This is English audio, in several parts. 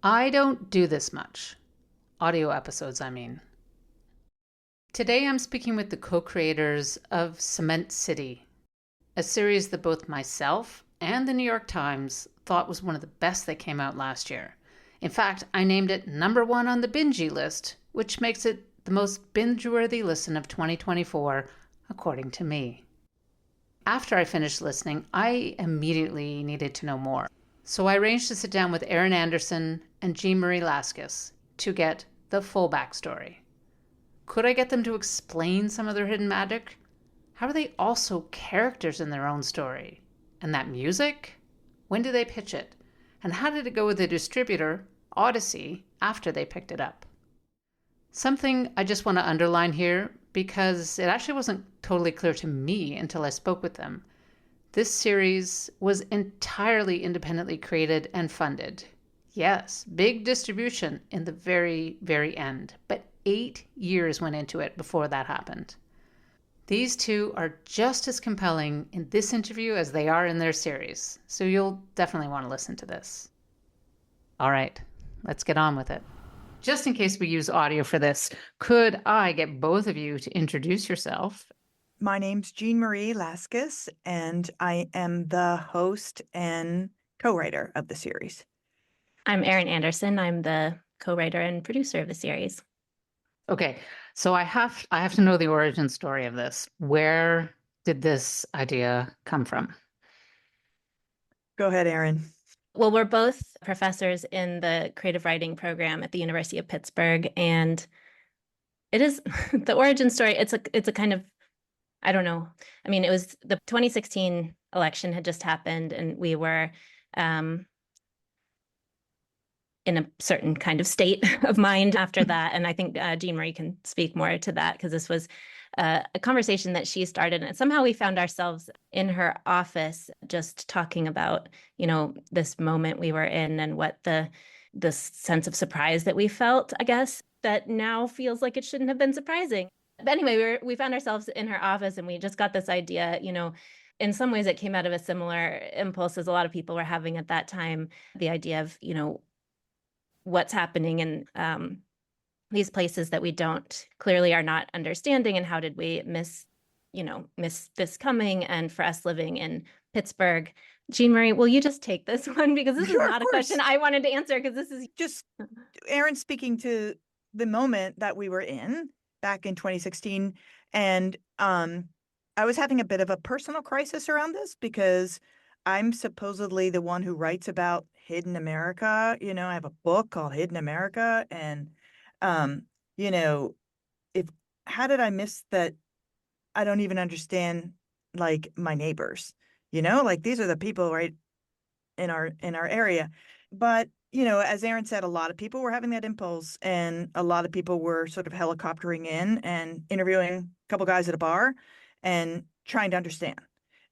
I don't do this much. Audio episodes, I mean. Today I'm speaking with the co-creators of Cement City, a series that both myself and the New York Times thought was one of the best that came out last year. In fact, I named it #1 on the Bingey list, which makes it the most binge-worthy listen of 2024, according to me. After I finished listening, I immediately needed to know more. So I arranged to sit down with Erin Anderson and Jeanne Marie Laskas to get the full backstory. Could I get them to explain some of their hidden magic? How are they also characters in their own story? And that music? When did they pitch it? And how did it go with the distributor, Odyssey, after they picked it up? Something I just want to underline here, because it actually wasn't totally clear to me until I spoke with them. This series was entirely independently created and funded. Yes, big distribution in the very, very end, but 8 years went into it before that happened. These two are just as compelling in this interview as they are in their series, so you'll definitely want to listen to this. All right, let's get on with it. Just in case we use audio for this, could I get both of you to introduce yourself? My name's Jeanne Marie Laskas, and I am the host and co-writer of the series. I'm Erin Anderson. I'm the co-writer and producer of the series. Okay, so I have to know the origin story of this. Where did this idea come from? Go ahead, Erin. Well, we're both professors in the creative writing program at the University of Pittsburgh, and it is the origin story. It's a kind of, I don't know. I mean, it was the 2016 election had just happened, and we were in a certain kind of state of mind after that. And I think Jeanne Marie can speak more to that, because this was a conversation that she started. And somehow we found ourselves in her office just talking about, this moment we were in and what the sense of surprise that we felt, I guess, that now feels like it shouldn't have been surprising. But anyway, we found ourselves in her office, and we just got this idea, in some ways it came out of a similar impulse as a lot of people were having at that time, the idea of, what's happening in these places that we don't clearly are not understanding, and how did we miss this coming? And for us living in Pittsburgh, Jeanne Marie, will you just take this one, because this Sure, is not a question I wanted to answer, because this is just Erin speaking to the moment that we were in back in 2016, and I was having a bit of a personal crisis around this, because I'm supposedly the one who writes about Hidden America. I have a book called Hidden America, and if how did I miss that? I don't even understand, like, my neighbors. Like, these are the people right in our area. But as Erin said, a lot of people were having that impulse, and a lot of people were sort of helicoptering in and interviewing a couple guys at a bar and trying to understand.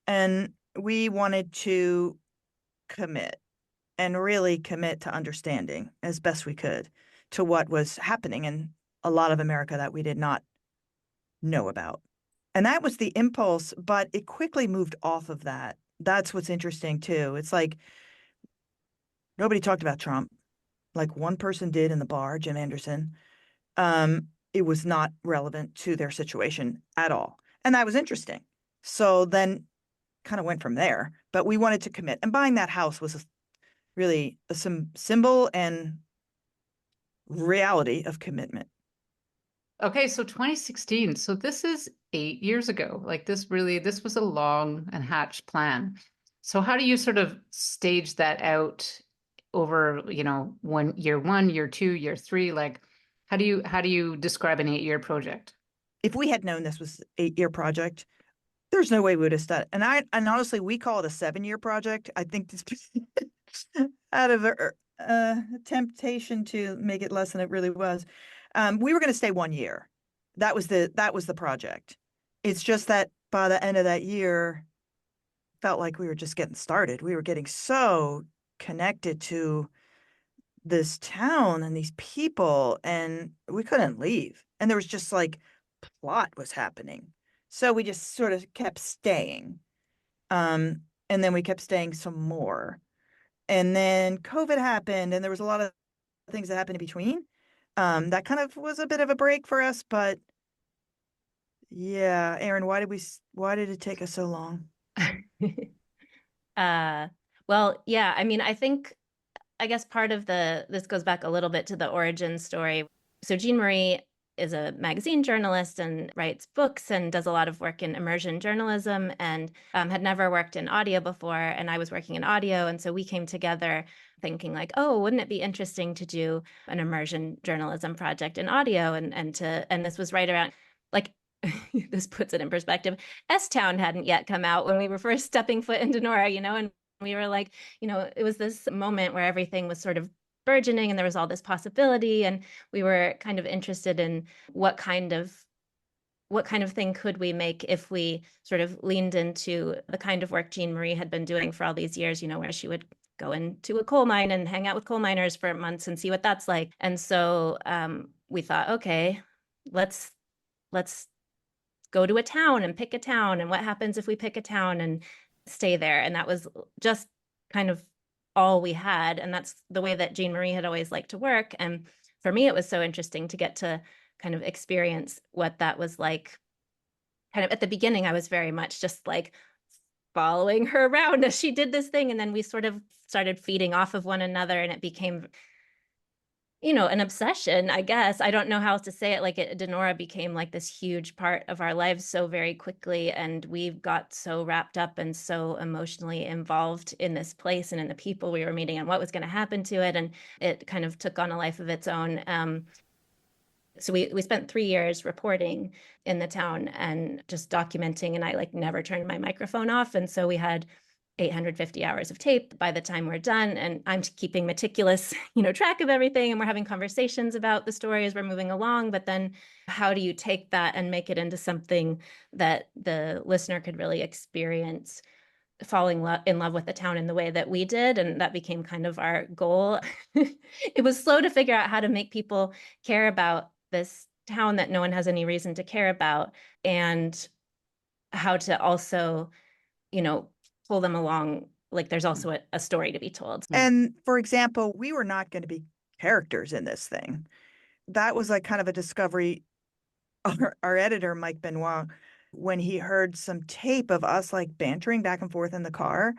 And we wanted to commit and really commit to understanding as best we could to what was happening in a lot of America that we did not know about. And that was the impulse, but it quickly moved off of that. That's what's interesting too. It's like nobody talked about Trump. Like, one person did in the bar, Jim Anderson. It was not relevant to their situation at all. And that was interesting. So then kind of went from there, but we wanted to commit. And buying that house was really some symbol and reality of commitment. Okay, so 2016. So this is 8 years ago. Like, this was a long and hatched plan. So how do you sort of stage that out over, year 1, year 2, year 3? Like, how do you describe an 8-year project? If we had known this was an 8-year project, there's no way we would have started. And honestly, we call it a 7-year project. I think this out of a temptation to make it less than it really was. We were going to stay 1 year. That was the project. It's just that by the end of that year, felt like we were just getting started. We were getting so connected to this town and these people, and we couldn't leave. And there was just like plot was happening. So we just sort of kept staying. And then we kept staying some more. And then COVID happened, and there was a lot of things that happened in between. That kind of was a bit of a break for us, but yeah, Erin, why did it take us so long? uh, well, yeah, I mean, I guess part of this goes back a little bit to the origin story. So Jeanne Marie is a magazine journalist and writes books and does a lot of work in immersion journalism, and had never worked in audio before. And I was working in audio. And so we came together thinking like, oh, wouldn't it be interesting to do an immersion journalism project in audio? And this was right around like, this puts it in perspective. S-Town hadn't yet come out when we were first stepping foot into Nora, and we were like, it was this moment where everything was sort of burgeoning and there was all this possibility. And we were kind of interested in what kind of thing could we make if we sort of leaned into the kind of work Jeanne Marie had been doing for all these years, where she would go into a coal mine and hang out with coal miners for months and see what that's like. And so we thought, okay, let's go to a town and pick a town. And what happens if we pick a town and stay there? And that was just kind of all we had. And that's the way that Jeanne Marie had always liked to work. And for me, it was so interesting to get to kind of experience what that was like. Kind of at the beginning, I was very much just like following her around as she did this thing. And then we sort of started feeding off of one another, and it became an obsession, I guess. I don't know how else to say it. Like Denora became like this huge part of our lives so very quickly. And we got so wrapped up and so emotionally involved in this place and in the people we were meeting and what was going to happen to it. And it kind of took on a life of its own. So we spent 3 years reporting in the town and just documenting, and I like never turned my microphone off. And so we had 850 hours of tape by the time we're done, and I'm keeping meticulous track of everything, and we're having conversations about the story as we're moving along. But then how do you take that and make it into something that the listener could really experience, falling in love with the town in the way that we did? And that became kind of our goal. It was slow to figure out how to make people care about this town that no one has any reason to care about, and how to also pull them along. Like there's also a story to be told. And for example, we were not going to be characters in this thing. That was like kind of a discovery. Our editor, Mike Benoit, when he heard some tape of us like bantering back and forth in the car,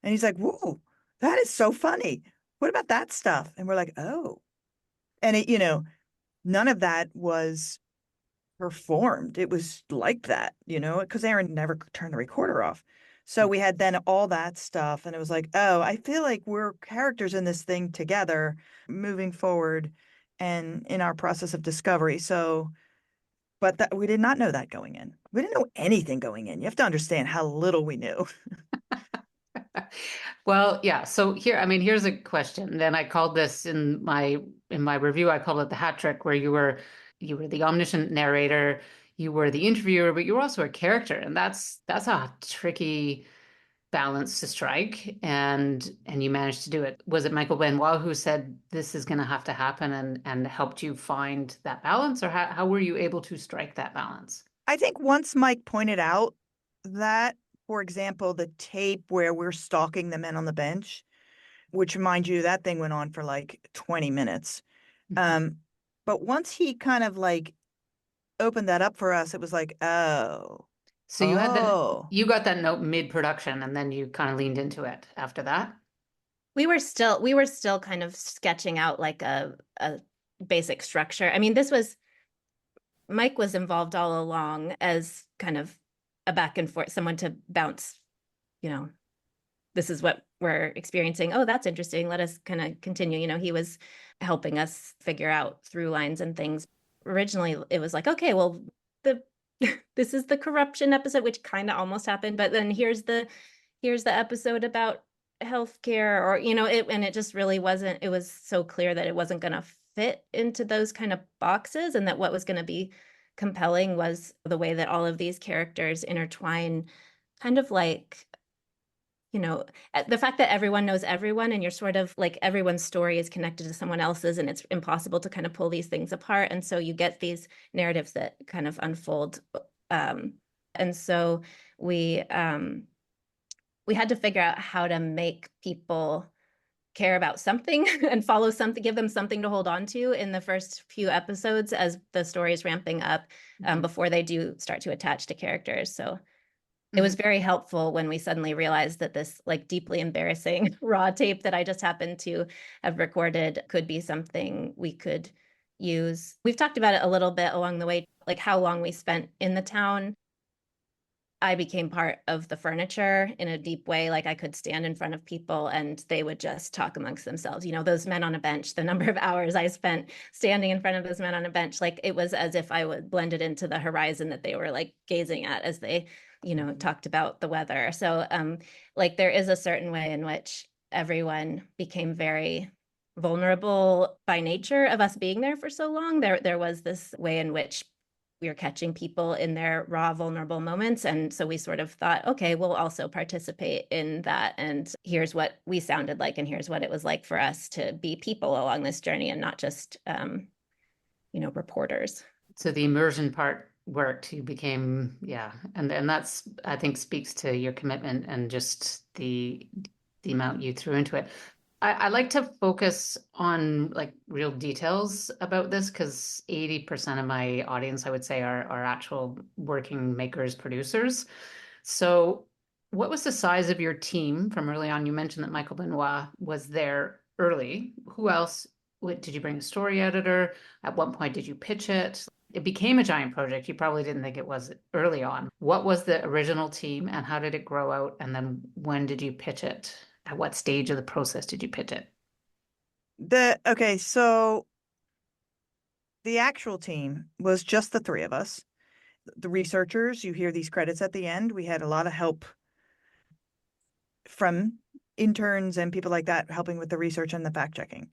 and he's like, whoa, that is so funny. What about that stuff? And we're like, oh. And none of that was performed. It was like that, because Erin never turned the recorder off. So we had then all that stuff, and it was like, oh, I feel like we're characters in this thing together moving forward and in our process of discovery. So, but we did not know that going in. We didn't know anything going in. You have to understand how little we knew. Well, yeah. So here's a question. Then I called this in my review, I called it the hat trick, where you were the omniscient narrator, you were the interviewer, but you were also a character. And that's a tricky balance to strike. And you managed to do it. Was it Michael Benoit who said this is gonna have to happen and helped you find that balance? Or how were you able to strike that balance? I think once Mike pointed out that, for example, the tape where we're stalking the men on the bench, which, mind you, that thing went on for like 20 minutes. But once he kind of like opened that up for us, it was like, oh. So you got that note mid-production, and then you kind of leaned into it after that? We were still kind of sketching out like a basic structure. I mean, Mike was involved all along as kind of a back and forth, someone to bounce, this is what we're experiencing. Oh, that's interesting. Let us kind of continue. He was helping us figure out through lines and things. Originally, it was like, okay, well, this is the corruption episode, which kind of almost happened, but then here's the episode about healthcare, or and it just really wasn't. It was so clear that it wasn't going to fit into those kind of boxes, and that what was going to be compelling was the way that all of these characters intertwine, kind of like the fact that everyone knows everyone, and you're sort of like everyone's story is connected to someone else's, and it's impossible to kind of pull these things apart. And so you get these narratives that kind of unfold. And so we had to figure out how to make people care about something and follow something, give them something to hold on to in the first few episodes as the story is ramping up, before they do start to attach to characters. So it was very helpful when we suddenly realized that this like deeply embarrassing raw tape that I just happened to have recorded could be something we could use. We've talked about it a little bit along the way, like how long we spent in the town. I became part of the furniture in a deep way. Like I could stand in front of people and they would just talk amongst themselves. You know, those men on a bench, the number of hours I spent standing in front of those men on a bench, like it was as if I would blended into the horizon that they were like gazing at as they, you know, talked about the weather. So like there is a certain way in which everyone became very vulnerable by nature of us being there for so long. There was this way in which we were catching people in their raw, vulnerable moments. And so we sort of thought, okay, we'll also participate in that. And here's what we sounded like, and here's what it was like for us to be people along this journey and not just, you know, reporters. So the immersion part worked. You became, yeah, and that's, I think, speaks to your commitment and just the amount you threw into it. I like to focus on like real details about this because 80% of my audience, I would say, are actual working makers, producers. So what was the size of your team from early on? You mentioned that Michael Benoit was there early. Who else? Did you bring a story editor? At what point did you pitch it? It became a giant project. You probably didn't think it was early on. What was the original team and how did it grow out? And then when did you pitch it? At what stage of the process did you pitch it? Okay, so the actual team was just the three of us. The researchers, you hear these credits at the end. We had a lot of help from interns and people like that helping with the research and the fact checking.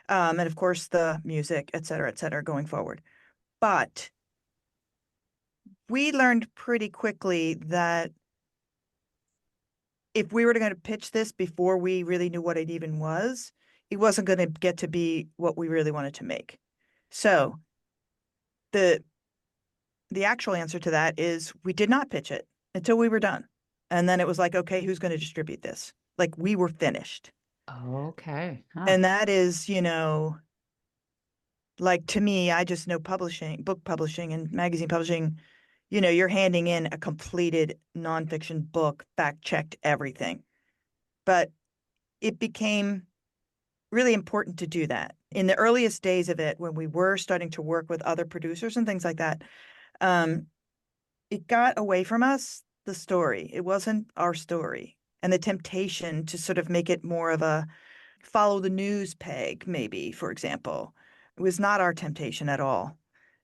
And of course, the music, et cetera, going forward. But we learned pretty quickly that if we were going to pitch this before we really knew what it even was, it wasn't going to get to be what we really wanted to make. So the actual answer to that is we did not pitch it until we were done. And then it was like, okay, who's going to distribute this? Like we were finished. Okay. Huh. And that is, you know, like to me, I just know publishing, book publishing and magazine publishing, you know, you're handing in a completed nonfiction book, fact-checked everything. But it became really important to do that. In the earliest days of it, when we were starting to work with other producers and things like that, it got away from us, the story. It wasn't our story. And the temptation to sort of make it more of a follow the news peg, maybe, for example, it was not our temptation at all.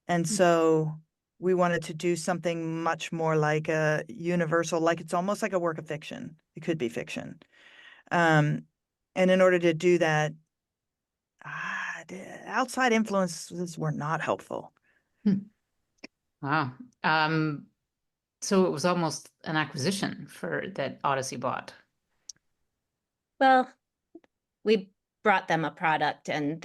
And so we wanted to do something much more like a universal, like it's almost like a work of fiction. It could be fiction. And in order to do that, outside influences were not helpful. Wow. So it was almost an acquisition for that Odyssey bought. Well, we brought them a product and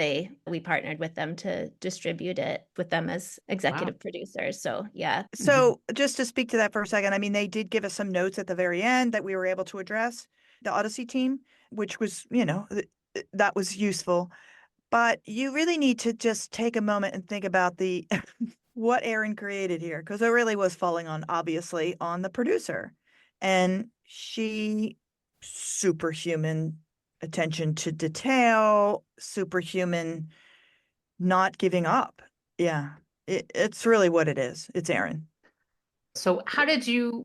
we partnered with them to distribute it with them as executive producers. So yeah. So just to speak to that for a second, I mean, they did give us some notes at the very end that we were able to address the Odyssey team, which was, you know, that was useful. But you really need to just take a moment and think about the what Erin created here, because it really was falling on, obviously, on the producer. And she, superhuman attention to detail, superhuman not giving up. Yeah, it's really what it is. It's Erin. So how did you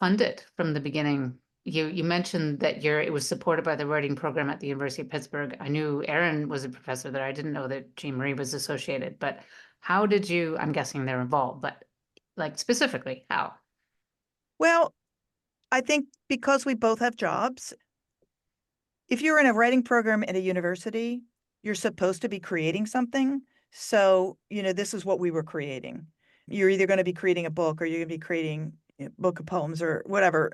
fund it from the beginning? You mentioned that it was supported by the writing program at the University of Pittsburgh. I knew Erin was a professor there. I didn't know that Jeanne Marie was associated, but how did you, I'm guessing they're involved, but like specifically, how? Well, I think because we both have jobs, if you're in a writing program at a university, you're supposed to be creating something. So, you know, this is what we were creating. You're either going to be creating a book or you're going to be creating a book of poems or whatever.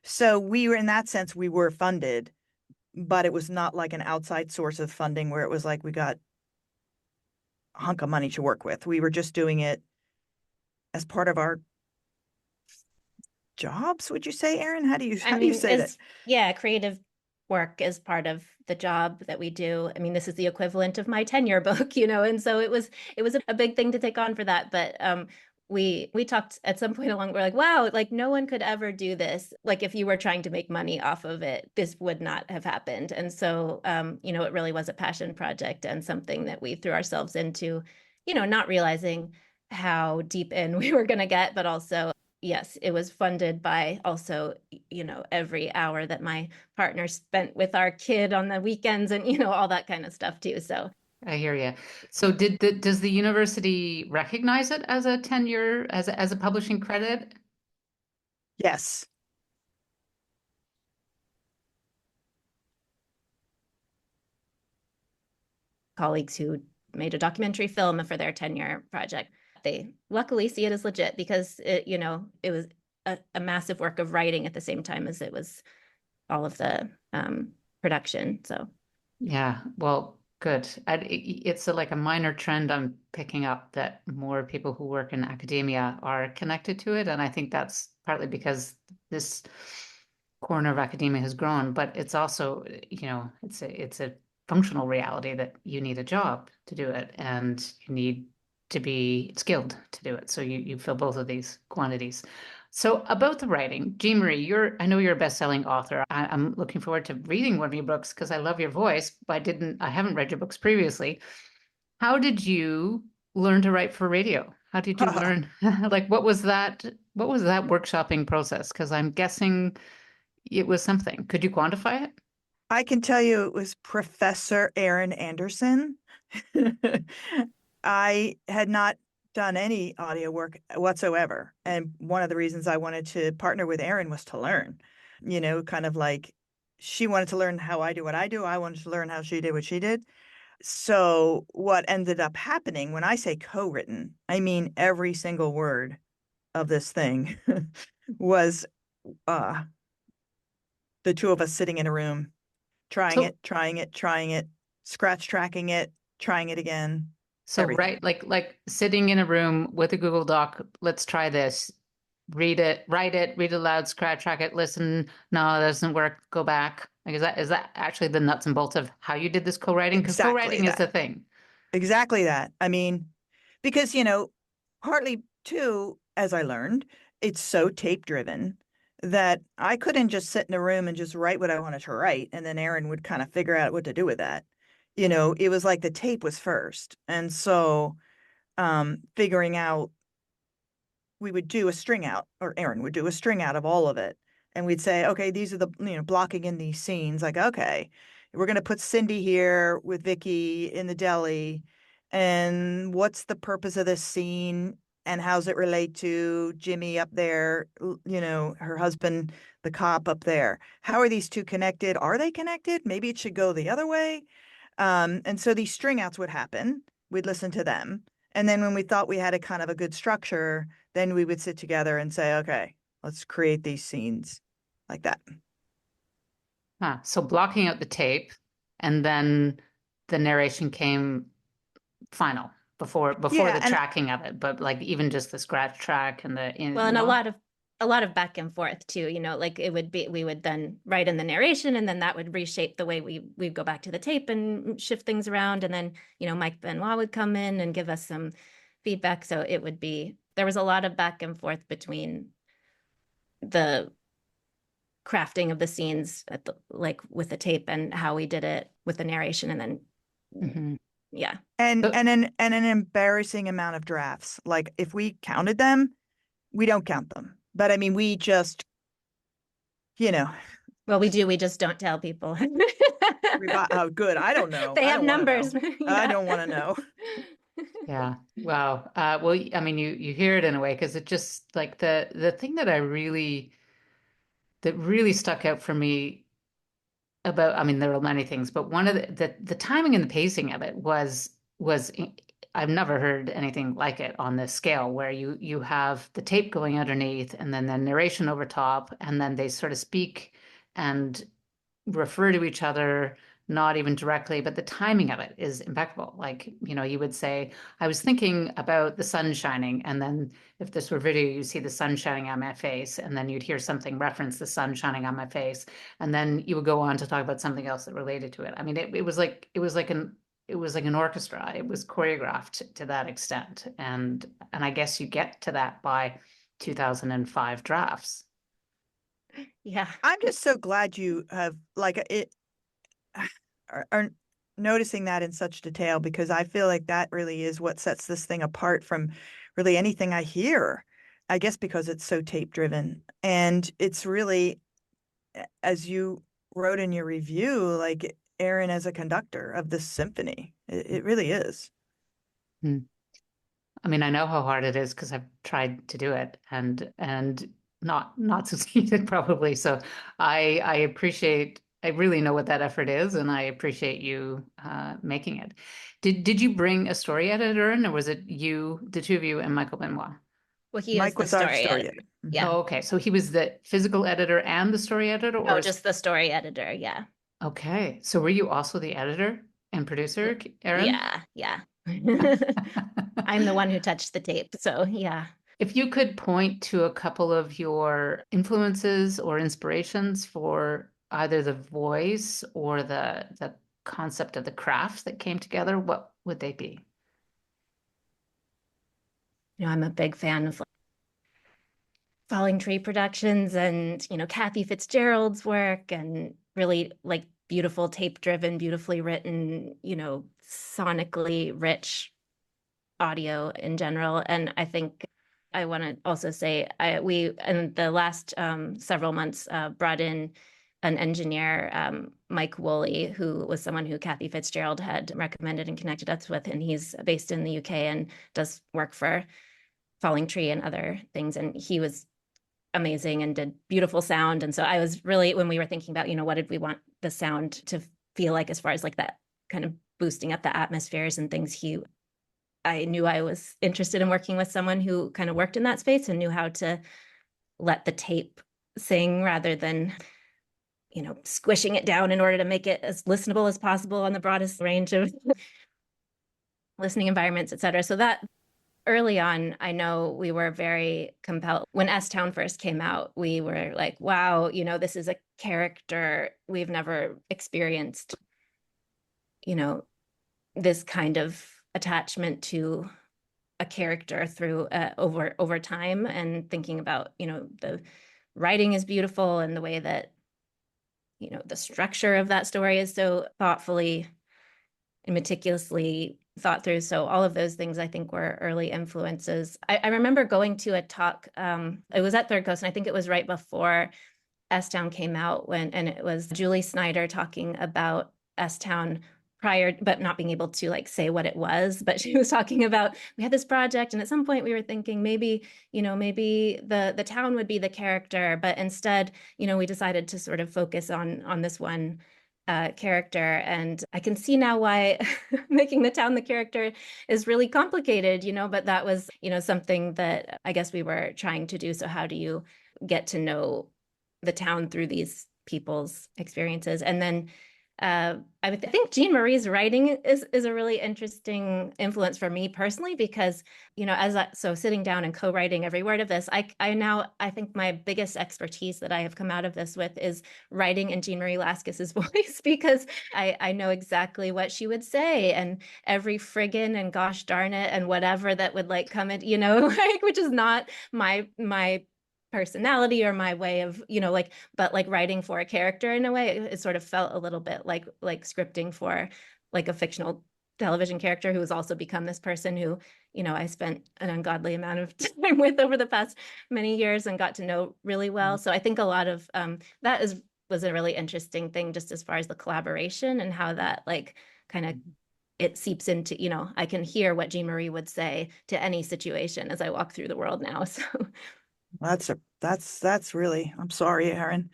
So we were, in that sense, we were funded, but it was not like an outside source of funding where it was like we got a hunk of money to work with. We were just doing it as part of our jobs, would you say, Erin? How do you say that? Yeah, creative work as part of the job that we do. I mean, this is the equivalent of my tenure book, and so it was a big thing to take on for that. But we talked at some point along, we're like, wow, like no one could ever do this. Like if you were trying to make money off of it, this would not have happened. And so it really was a passion project and something that we threw ourselves into, not realizing how deep in we were going to get, but also yes, it was funded by also, every hour that my partner spent with our kid on the weekends and, all that kind of stuff too. So I hear you. So does the university recognize it as a tenure, as a publishing credit? Yes. colleagues who made a documentary film for their tenure project, they luckily see it as legit because it was a massive work of writing at the same time as it was all of the production. So Yeah, well, good. It's like a minor trend I'm picking up that more people who work in academia are connected to it. And I think that's partly because this corner of academia has grown, but it's also, it's a functional reality that you need a job to do it and you need to be skilled to do it. So you fill both of these quantities. So about the writing, Jeanne Marie, I know you're a best-selling author. I'm looking forward to reading one of your books because I love your voice, but I haven't read your books previously. How did you learn to write for radio? How did you learn? Like, what was that workshopping process? Because I'm guessing it was something. Could you quantify it? I can tell you it was Professor Erin Anderson. I had not done any audio work whatsoever. And one of the reasons I wanted to partner with Erin was to learn, kind of like she wanted to learn how I do what I do. I wanted to learn how she did what she did. So what ended up happening when I say co-written, I mean every single word of this thing was uh the two of us sitting in a room, trying So it, scratch tracking it, trying it again, So everything. right, like sitting in a room with a Google Doc, let's try this. Read it, write it, read it aloud, scratch track it, listen. No, that doesn't work. Go back. Like, is that actually the nuts and bolts of how you did this co-writing? Because Exactly co-writing is that. the thing. Exactly that. I mean, because, partly too, as I learned, it's so tape driven that I couldn't just sit in a room and just write what I wanted to write. And then Erin would kind of figure out what to do with that. It was like the tape was first. And so figuring out we would do a string out, or Erin would do a string out of all of it. And we'd say, okay, these are the, blocking in these scenes. Like, okay, we're going to put Cindy here with Vicky in the deli. And what's the purpose of this scene? And how's it relate to Jimmy up there, her husband, the cop up there? How are these two connected? Are they connected? Maybe it should go the other way. And so these string outs would happen. We'd listen to them. And then when we thought we had a kind of a good structure, then we would sit together and say, okay, let's create these scenes like that. So blocking out the tape and then the narration came final before Yeah. the And tracking of it, but like even just the scratch track and well, and a lot of back and forth too, like we would then write in the narration and then that would reshape the way we'd go back to the tape and shift things around. And then, Mike Benoit would come in and give us some feedback. So there was a lot of back and forth between the crafting of the scenes like with the tape and how we did it with the narration. And then, Mhm. yeah. and So- and an embarrassing amount of drafts. Like if we counted them, we don't count them. But I mean, we just, you know, Well, we do. We just don't tell people. oh, good. I don't know. They I have don't want to numbers. know. I don't want to know. Yeah. Wow. Well, I mean, you hear it in a way because it just like the thing that really stuck out for me about, I mean, there are many things, but one of the timing and the pacing of it was I've never heard anything like it on this scale where you have the tape going underneath and then the narration over top and then they sort of speak and refer to each other not even directly, but the timing of it is impeccable. Like, you would say, I was thinking about the sun shining, and then if this were video, you see the sun shining on my face, and then you'd hear something reference the sun shining on my face, and then you would go on to talk about something else that related to it. I mean, it was like an orchestra. It was choreographed to that extent, and I guess you get to that by 2005 drafts. Yeah. I'm just so glad you have are noticing that in such detail, because I feel like that really is what sets this thing apart from really anything I hear. I guess because it's so tape driven, and it's really, as you wrote in your review, like Erin as a conductor of this symphony. It really is. Hmm. I mean, I know how hard it is because I've tried to do it and not succeeded probably. So I appreciate. I really know what that effort is, and I appreciate you making it. Did you bring a story editor in, or was it you, the two of you, and Michael Benoit? Well, he was Mike the was our story story editor. editor. Yeah. Oh, okay. So he was the physical editor and the story editor, No, or just the story editor. Yeah. okay. So were you also the editor and producer, Erin? Yeah. Yeah. I'm the one who touched the tape. So yeah. If you could point to a couple of your influences or inspirations for either the voice or the concept of the craft that came together, what would they be? I'm a big fan of Falling Tree Productions and, Kathy Fitzgerald's work, and really like beautiful tape driven, beautifully written, sonically rich audio in general. And I think I want to also say we in the last several months brought in an engineer, Mike Woolley, who was someone who Kathy Fitzgerald had recommended and connected us with, and he's based in the UK and does work for Falling Tree and other things. And he was amazing and did beautiful sound. And so I was really, when we were thinking about, what did we want the sound to feel like, as far as like that kind of boosting up the atmospheres and things, I knew I was interested in working with someone who kind of worked in that space and knew how to let the tape sing rather than, squishing it down in order to make it as listenable as possible on the broadest range of listening environments, et cetera. So that early on, I know we were very compelled. When S-Town first came out, we were like, wow, this is a character we've never experienced, this kind of attachment to a character through over time, and thinking about, the writing is beautiful, and the way that, the structure of that story is so thoughtfully and meticulously thought through. So all of those things, I think, were early influences. I remember going to a talk, it was at Third Coast, and I think it was right before S-Town came out, and it was Julie Snyder talking about S-Town prior, but not being able to like say what it was. But she was talking about, we had this project, and at some point we were thinking maybe the town would be the character, but instead, we decided to sort of focus on this one character. And I can see now why making the town the character is really complicated, but that was, something that I guess we were trying to do. So how do you get to know the town through these people's experiences? And then I think Jeanne Marie's writing is a really interesting influence for me personally, because, so sitting down and co-writing every word of this, I think my biggest expertise that I have come out of this with is writing in Jeanne Marie Laskas's voice, because I know exactly what she would say, and every friggin' and gosh darn it and whatever that would like come in, like, which is not my personality or my way of, but like writing for a character in a way, it sort of felt a little bit like scripting for like a fictional television character who has also become this person who, I spent an ungodly amount of time with over the past many years and got to know really well. So I think a lot of that was a really interesting thing, just as far as the collaboration and how that like kind of it seeps into, I can hear what Jeanne Marie would say to any situation as I walk through the world now. So That's really, I'm sorry, Erin.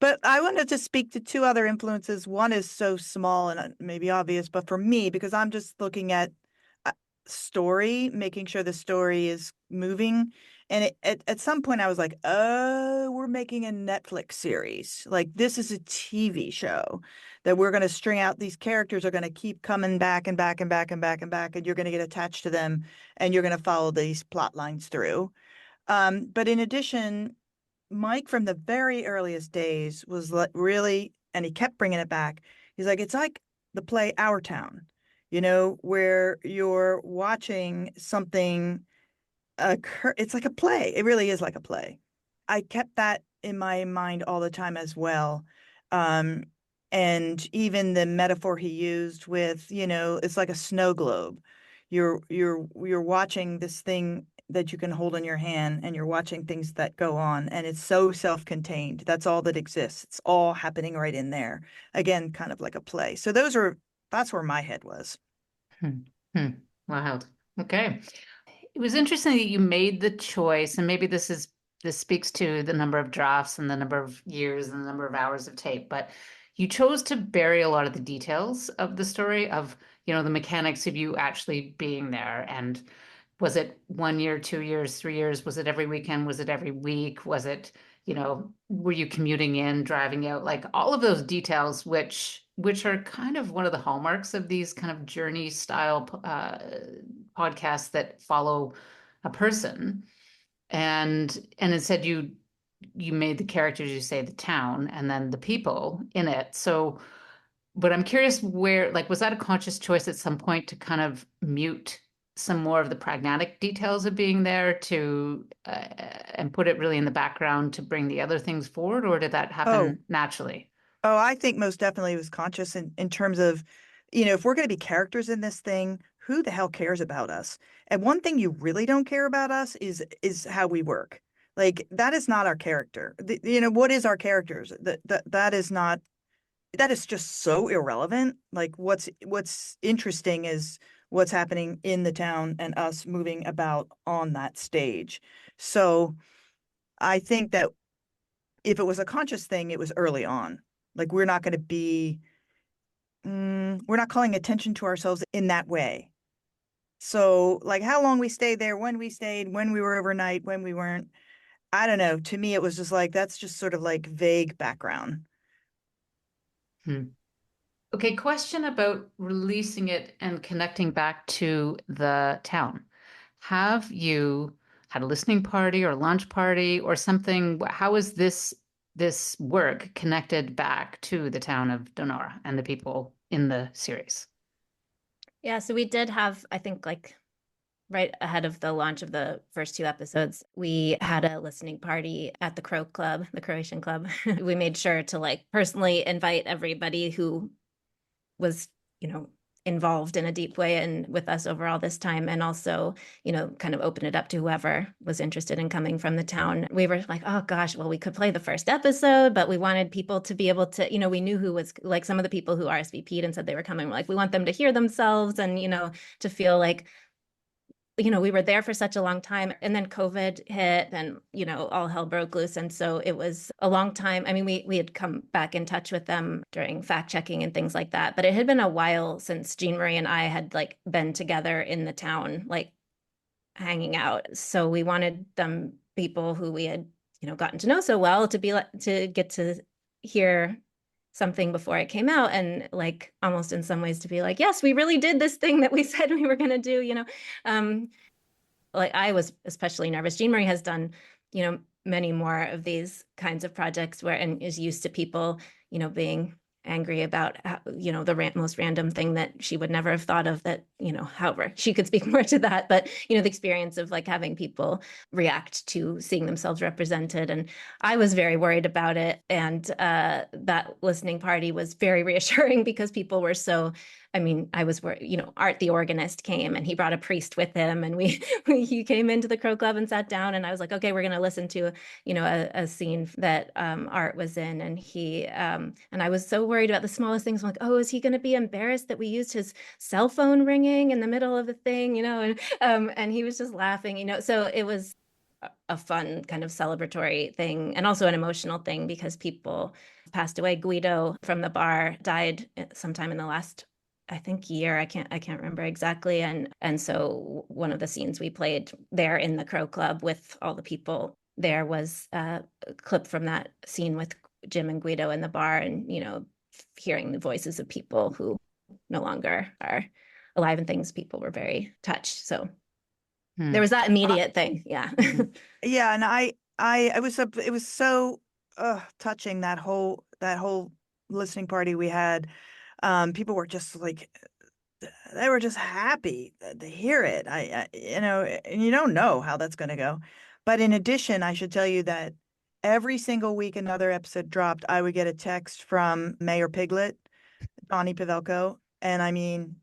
But I wanted to speak to two other influences. One is so small and maybe obvious, but for me, because I'm just looking at story, making sure the story is moving And at some point I was like, oh, we're making a Netflix series. Like this is a TV show that we're going to string out. These characters are going to keep coming back and back and back and back and back, and you're going to get attached to them and you're going to follow these plot lines through. But in addition, Mike from the very earliest days was really, and he kept bringing it back. He's like, it's like the play Our Town, where you're watching something occur. It's like a play. It really is like a play. I kept that in my mind all the time as well. Um, and even the metaphor he used with, it's like a snow globe. You're watching this thing that you can hold in your hand, and you're watching things that go on, and it's so self-contained. That's all that exists. It's all happening right in there. Again, kind of like a play. So that's where my head was. Hmm. Hmm. Wild. Okay. It was interesting that you made the choice, and maybe this speaks to the number of drafts and the number of years and the number of hours of tape, but you chose to bury a lot of the details of the story of, the mechanics of you actually being there. And was it 1 year, 2 years, 3 years? Was it every weekend? Was it every week? Was it, were you commuting in, driving out? Like all of those details, which are kind of one of the hallmarks of these kind of journey style podcasts that follow a person. And instead you made the characters, you say the town and then the people in it. So, but I'm curious where, like, was that a conscious choice at some point to kind of mute some more of the pragmatic details of being there to and put it really in the background to bring the other things forward, or did that Oh, happen naturally? Oh, I think most definitely it was conscious in terms of, if we're going to be characters in this thing, who the hell cares about us? And one thing you really don't care about us is how we work. Like that is not our character. What is our characters? That is not, that is just so irrelevant. Like what's interesting is what's happening in the town and us moving about on that stage. So I think that if it was a conscious thing, it was early on. Like we're not calling attention to ourselves in that way. So, like how long we stayed there, when we stayed, when we were overnight, when we weren't, I don't know. To me, it was just like that's just sort of like vague background. Hmm. Okay, question about releasing it and connecting back to the town. Have you had a listening party or lunch party or something? How is this work connected back to the town of Donora and the people in the series? Yeah, so we did have, I think, like right ahead of the launch of the first two episodes, we had a listening party at the Crow Club, the Croatian Club. We made sure to like personally invite everybody who was, involved in a deep way and with us over all this time, and also, kind of open it up to whoever was interested in coming from the town. We were like, oh gosh, well, we could play the first episode, but we wanted people to be able to, we knew who was like some of the people who RSVP'd and said they were coming. We're like, we want them to hear themselves and, to feel like we were there for such a long time, and then COVID hit and, all hell broke loose. And so it was a long time. I mean, we had come back in touch with them during fact checking and things like that, but it had been a while since Jeanne Marie and I had like been together in the town, like hanging out. So we wanted them, people who we had, gotten to know so well, to be like, to get to hear something before it came out, and like almost in some ways to be like, yes, we really did this thing that we said we were going to do, like I was especially nervous. Jeanne Marie has done, many more of these kinds of projects where, and is used to people, being angry about, the most random thing that she would never have thought of, that, however, she could speak more to that, but, the experience of like having people react to seeing themselves represented. And I was very worried about it. And that listening party was very reassuring because people were so, I mean, I was worried, Art, the organist, came and he brought a priest with him, and he came into the Crow Club and sat down, and I was like, okay, we're going to listen to, a scene that Art was in, and and I was so worried about the smallest things. I'm like, oh, is he going to be embarrassed that we used his cell phone ringing in the middle of the thing, and he was just laughing, so it was a fun kind of celebratory thing, and also an emotional thing because people passed away. Guido from the bar died sometime in the last I think year. I can't remember exactly. And so one of the scenes we played there in the Crow Club with all the people there was a clip from that scene with Jim and Guido in the bar, and hearing the voices of people who no longer are alive and things. People were very touched. So there was that immediate thing. Yeah. Yeah, and it was so touching, that whole listening party we had. People were just like, they were just happy to hear it. And you don't know how that's going to go. But in addition, I should tell you that every single week another episode dropped, I would get a text from Mayor Piglet, Donnie Pavelko, and I mean,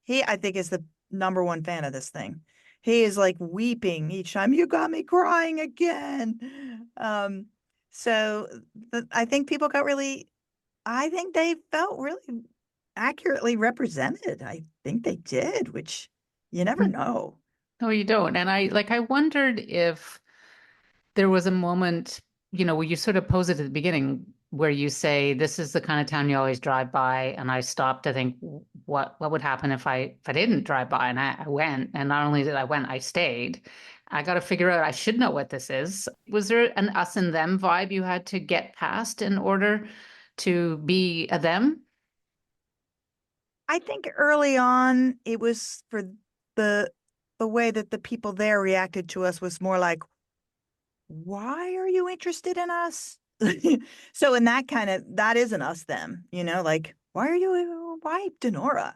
he, I think, is the number one fan of this thing. He is like weeping each time. You got me crying again. So I think people got really, I think they felt really accurately represented. I think they did, which you never know. No, you don't. And I wondered if there was a moment, where you sort of pose it at the beginning where you say, this is the kind of town you always drive by. And I stopped to think, what would happen if I didn't drive by? And I went. And not only did I went, I stayed. I got to figure out, I should know what this is. Was there an us and them vibe you had to get past in order to be a them? I think early on it was for the the way that the people there reacted to us was more like, why are you interested in us? So in that isn't us them, like, why Denora?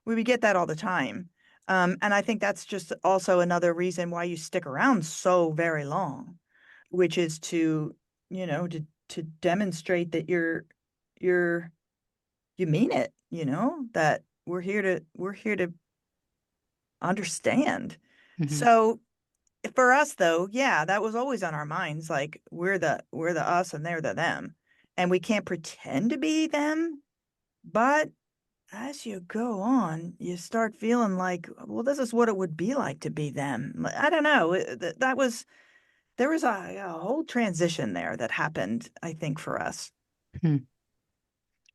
We would get that all the time. And I think that's just also another reason why you stick around so very long, which is to, to demonstrate that you're you mean it, that we're here to understand. Mm-hmm. So for us though, yeah, that was always on our minds. Like we're the us and they're the them. And we can't pretend to be them. But as you go on, you start feeling like, well, this is what it would be like to be them. I don't know. There was a whole transition there that happened, I think, for us.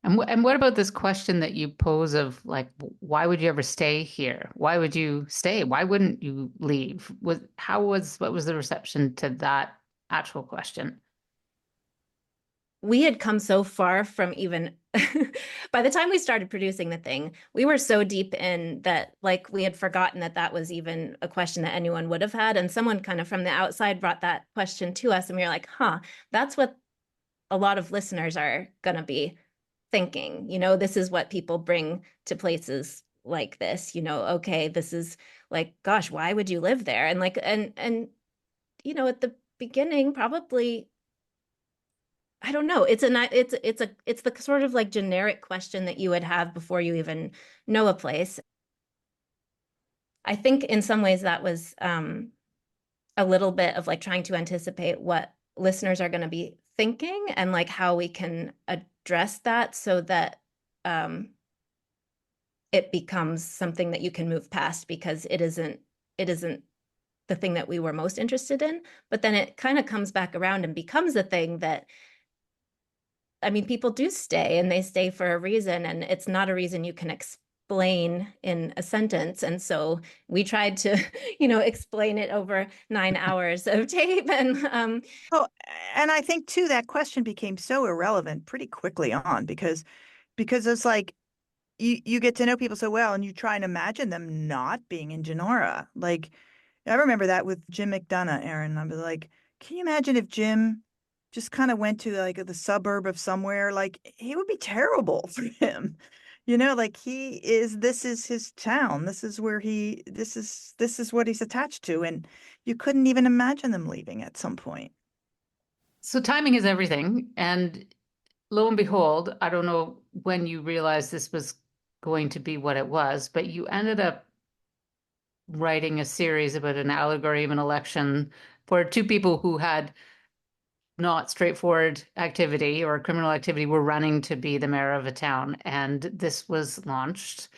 And what about this question that you pose of like, why would you ever stay here? Why would you stay? Why wouldn't you leave? What was the reception to that actual question? We had come so far from even by the time we started producing the thing, we were so deep in that, like, we had forgotten that that was even a question that anyone would have had. And someone kind of from the outside brought that question to us, and we were like, huh, that's what a lot of listeners are going to be thinking. This is what people bring to places like this. Okay, this is like, gosh, why would you live there? And like, and at the beginning, probably, I don't know. It's the sort of like generic question that you would have before you even know a place. I think in some ways that was a little bit of like trying to anticipate what listeners are going to be thinking, and like how we can address that so that it becomes something that you can move past, because it isn't the thing that we were most interested in. But then it kind of comes back around and becomes a thing that, I mean, people do stay, and they stay for a reason, and it's not a reason you can explain in a sentence. And so we tried to, explain it over 9 hours of tape. And Oh, and I think too that question became so irrelevant pretty quickly on, because it's like you get to know people so well, and you try and imagine them not being in Genora. Like, I remember that with Jim McDonough, Erin. I was like, can you imagine if Jim just kind of went to like the suburb of somewhere? Like, he would be terrible for him. Like, this is his town. This is where this is what he's attached to. And you couldn't even imagine them leaving at some point. So timing is everything. And lo and behold, I don't know when you realized this was going to be what it was, but you ended up writing a series about an allegory of an election for two people who had not straightforward activity or criminal activity were running to be the mayor of a town. And this was launched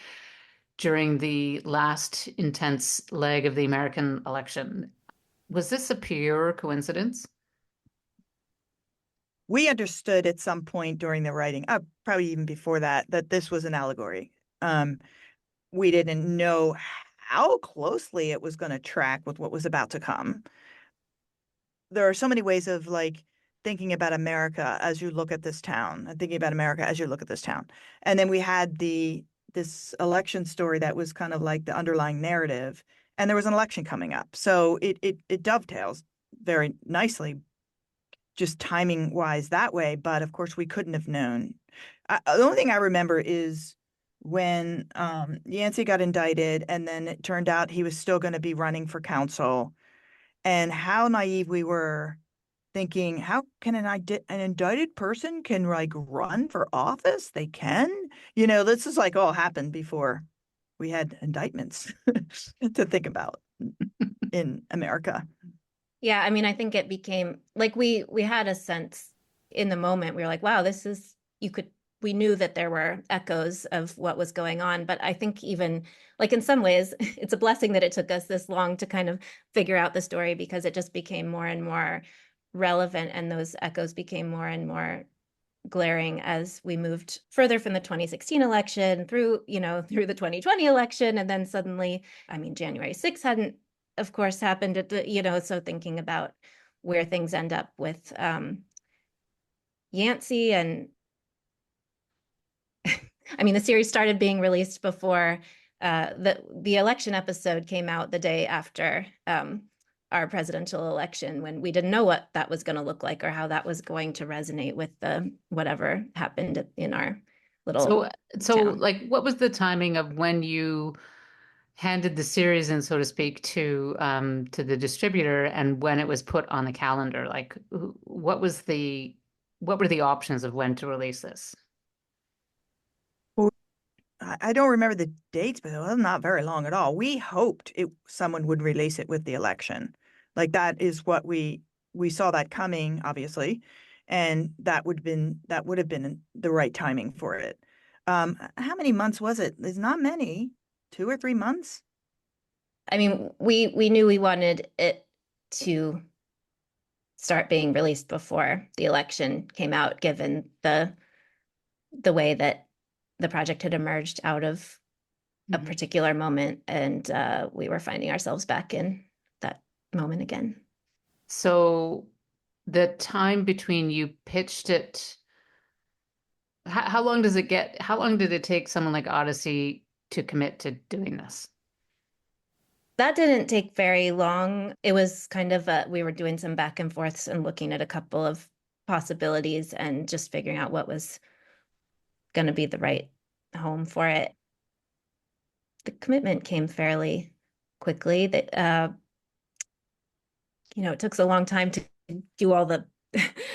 during the last intense leg of the American election. Was this a pure coincidence? We understood at some point during the writing, probably even before that, that this was an allegory. We didn't know how closely it was going to track with what was about to come. There are so many ways of like thinking about America as you look at this town, and thinking about America as you look at this town. And then we had this election story that was kind of like the underlying narrative, and there was an election coming up. So it dovetails very nicely, just timing wise that way. But of course, we couldn't have known. The only thing I remember is when Yancey got indicted, and then it turned out he was still going to be running for council, and how naive we were, thinking, how can an indicted person can like run for office? They can, this is like all happened before we had indictments to think about in America. Yeah, I mean, I think it became like we had a sense in the moment. We were like, wow, this is we knew that there were echoes of what was going on, but I think even like in some ways it's a blessing that it took us this long to kind of figure out the story, because it just became more and more relevant, and those echoes became more and more glaring as we moved further from the 2016 election through the 2020 election. And then suddenly, I mean, January 6th hadn't, of course, happened at the, so thinking about where things end up with Yancey. And I mean, the series started being released before the election episode came out the day after our presidential election, when we didn't know what that was going to look like or how that was going to resonate with the whatever happened in our little town. Like, what was the timing of when you handed the series in, so to speak, to the distributor, and when it was put on the calendar? Like, what were the options of when to release this? I don't remember the dates, but it was not very long at all. We hoped someone would release it with the election. Like that is what we saw that coming, obviously, and that would have been the right timing for it. How many months was it? There's not many, 2 or 3 months. I mean, we knew we wanted it to start being released before the election came out, given the way that the project had emerged out of a particular moment, and we were finding ourselves back in that moment again. So the time between you pitched it, how long did it take someone like Odyssey to commit to doing this? That didn't take very long. It was kind of we were doing some back and forths and looking at a couple of possibilities and just figuring out what was going to be the right home for it. The commitment came fairly quickly. That it took a long time to do all the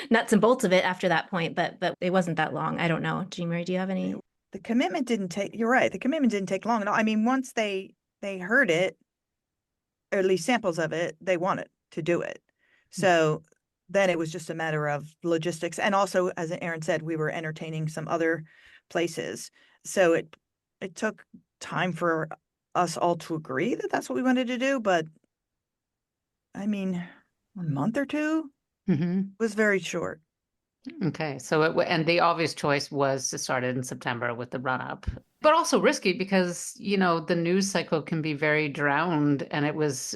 nuts and bolts of it after that point, but it wasn't that long. I don't know. Jeanne Marie, do you have any? The commitment didn't take. You're right. The commitment didn't take long at all. I mean, once they heard it, or at least samples of it, they wanted to do it. So then it was just a matter of logistics, and also, as Erin said, we were entertaining some other places. So it took time for us all to agree that that's what we wanted to do. But I mean, a month or two was very short. Okay, so and the obvious choice was to start it in September with the run up, but also risky because the news cycle can be very drowned, and it was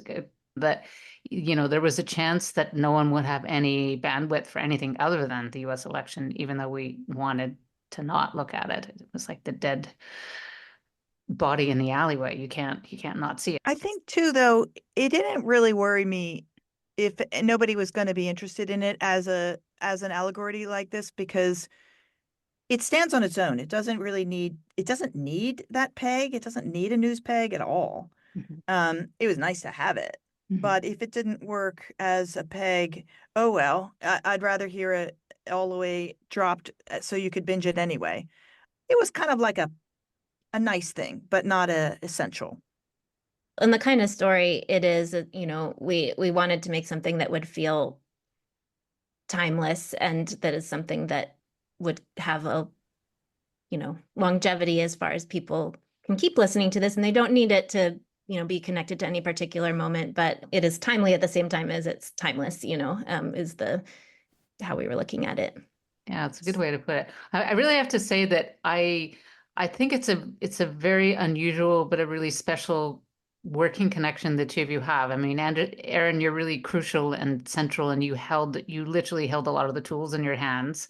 that there was a chance that no one would have any bandwidth for anything other than the U.S. election, even though we wanted to not look at it. It was like the dead body in the alleyway. You can't not see it. I think too, though, it didn't really worry me if nobody was going to be interested in it as an allegory like this, because it stands on its own. It doesn't need that peg. It doesn't need a news peg at all. It was nice to have it, but if it didn't work as a peg, oh well. I'd rather hear it all the way dropped so you could binge it anyway. It was kind of like a nice thing, but not a essential. And the kind of story it is, we wanted to make something that would feel timeless, and that is something that would have a longevity as far as people can keep listening to this, and they don't need it to be connected to any particular moment, but it is timely at the same time as it's timeless, is how we were looking at it. Yeah, it's a good way to put it. I really have to say that I I think it's a very unusual but a really special working connection the two of you have. I mean, and Erin, you're really crucial and central, and you literally held a lot of the tools in your hands.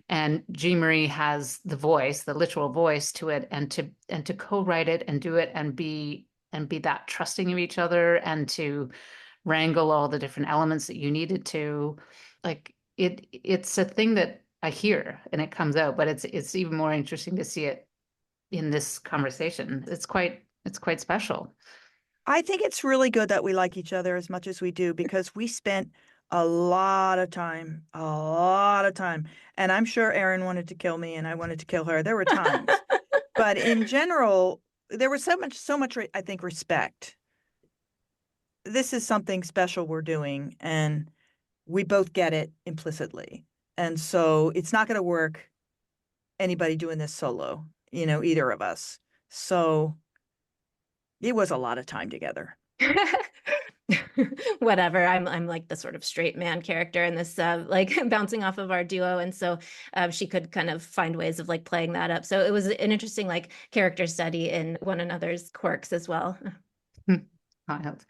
And Jeanne Marie has the voice, the literal voice to it, and to co-write it and do it and be that trusting of each other and to wrangle all the different elements that you needed to, like it's a thing that I hear and it comes out, but it's even more interesting to see it in this conversation. It's quite special. I think it's really good that we like each other as much as we do because we spent a lot of time, and I'm sure Erin wanted to kill me and I wanted to kill her. There were times, but in general, there was so much, I think, respect. This is something special we're doing, and we both get it implicitly. And so it's not going to work anybody doing this solo, either of us. So it was a lot of time together. Whatever. I'm like the sort of straight man character in this, like bouncing off of our duo, and so she could kind of find ways of like playing that up. So it was an interesting like character study in one another's quirks as well. Wild.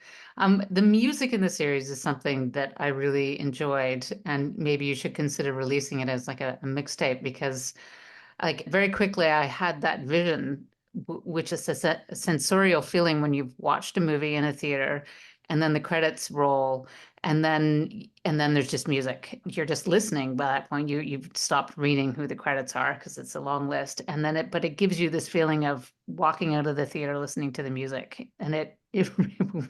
The music in the series is something that I really enjoyed, and maybe you should consider releasing it as like a mixtape because, like, very quickly I had that vision, which is a sensorial feeling when you've watched a movie in a theater, and then the credits roll, and then there's just music. You're just listening by that point. You've stopped reading who the credits are because it's a long list, and then it gives you this feeling of walking out of the theater listening to the music, and it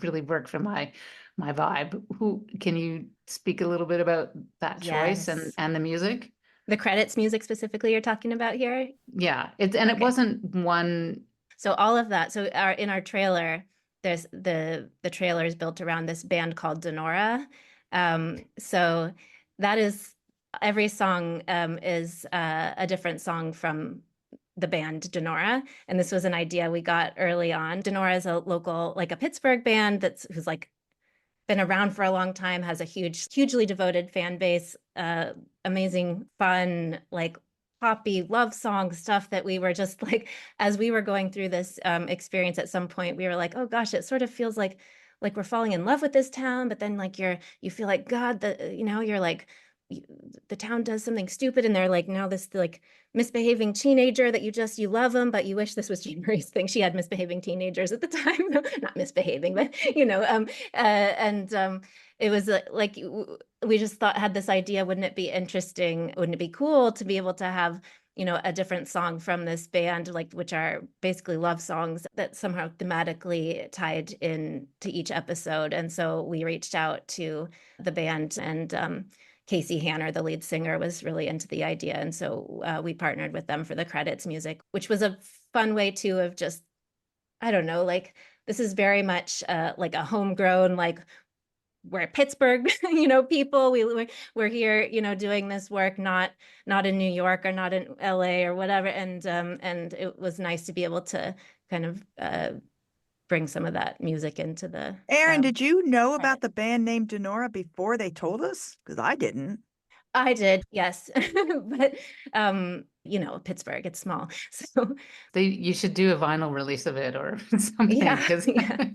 really worked for my vibe. Who can you speak a little bit about that choice and Yes. and the music? The credits music specifically you're talking about here? Yeah, it Okay. wasn't one. So all of that. So in our trailer, there's the trailer is built around this band called Denora. So that is every song is a different song from the band Denora, and this was an idea we got early on. Denora is a local, like a Pittsburgh band who's like been around for a long time, has a hugely devoted fan base, amazing, fun, like poppy love song stuff that we were just like, as we were going through this experience at some point, we were like, oh gosh, it sort of feels like we're falling in love with this town, but then like you feel like God, you're like, the town does something stupid and they're like now this like misbehaving teenager that you love them, but you wish this was Jeanne Marie's thing. She had misbehaving teenagers at the time. Not misbehaving, but and it was like we just had this idea, wouldn't it be interesting, wouldn't it be cool to be able to have a different song from this band, like, which are basically love songs that somehow thematically tied in to each episode. And so we reached out to the band, and Casey Hanner, the lead singer, was really into the idea. And so we partnered with them for the credits music, which was a fun way too of just, I don't know, like this is very much like a homegrown, like we're Pittsburgh, people. We're here, doing this work, not in New York or not in LA or whatever. And it was nice to be able to kind of bring some of that music into the Erin, did you know about credits. the band named Denora before they told us? Because I didn't. I did, yes. But Pittsburgh, it's small. So You should do a vinyl release of it or something yeah, because yeah.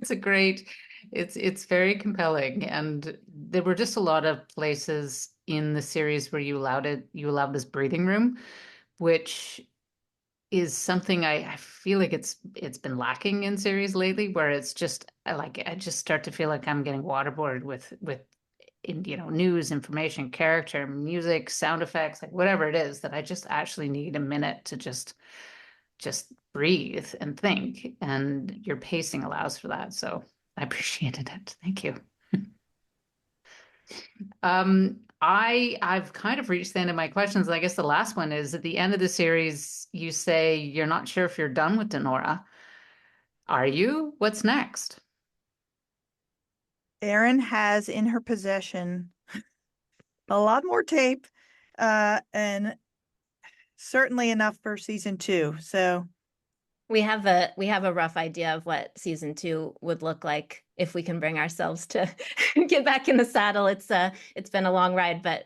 it's very compelling. And there were just a lot of places in the series where you allowed this breathing room, which is something I feel like it's been lacking in series lately, where it's just I just start to feel like I'm getting waterboarded with news, information, character, music, sound effects, like whatever it is, that I just actually need a minute to just breathe and think, and your pacing allows for that. So I appreciated it. Thank you. I've kind of reached the end of my questions. I guess the last one is at the end of the series, you say you're not sure if you're done with Denora. Are you? What's next? Erin has in her possession a lot more tape, and certainly enough for season 2. So We have a rough idea of what season 2 would look like if we can bring ourselves to get back in the saddle. It's been a long ride, but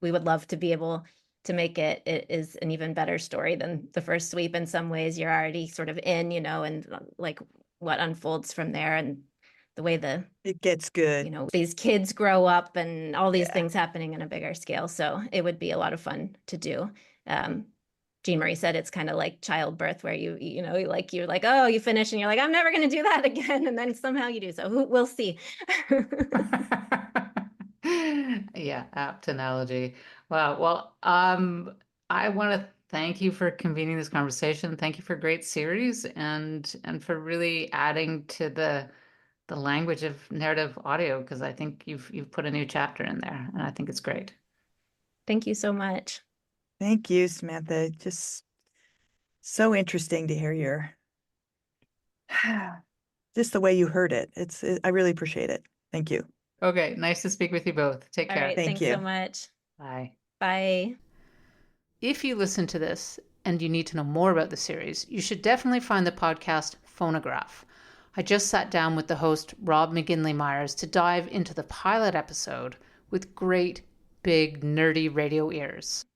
we would love to be able to make it is an even better story than the first sweep. In some ways, you're already sort of in, and like what unfolds from there, and the way it gets good. These kids grow up and all these things happening in a bigger scale. So it would be a lot of fun to do. Jeanne Marie said it's kind of like childbirth, where you're like, oh, you finish and you're like, I'm never going to do that again. And then somehow you do. So we'll see. Yeah, apt analogy. Wow. Well, I want to thank you for convening this conversation. Thank you for a great series and for really adding to the language of narrative audio, because I think you've put a new chapter in there, and I think it's great. Thank you so much. Thank you, Samantha. Just so interesting to hear your just the way you heard it. I really appreciate it. Thank you. Okay, nice to speak with you both. Take care. All right, thanks so much. Bye. Bye. If you listen to this and you need to know more about the series, you should definitely find the podcast Phonograph. I just sat down with the host, Rob McGinley Myers, to dive into the pilot episode with great, big, nerdy radio ears.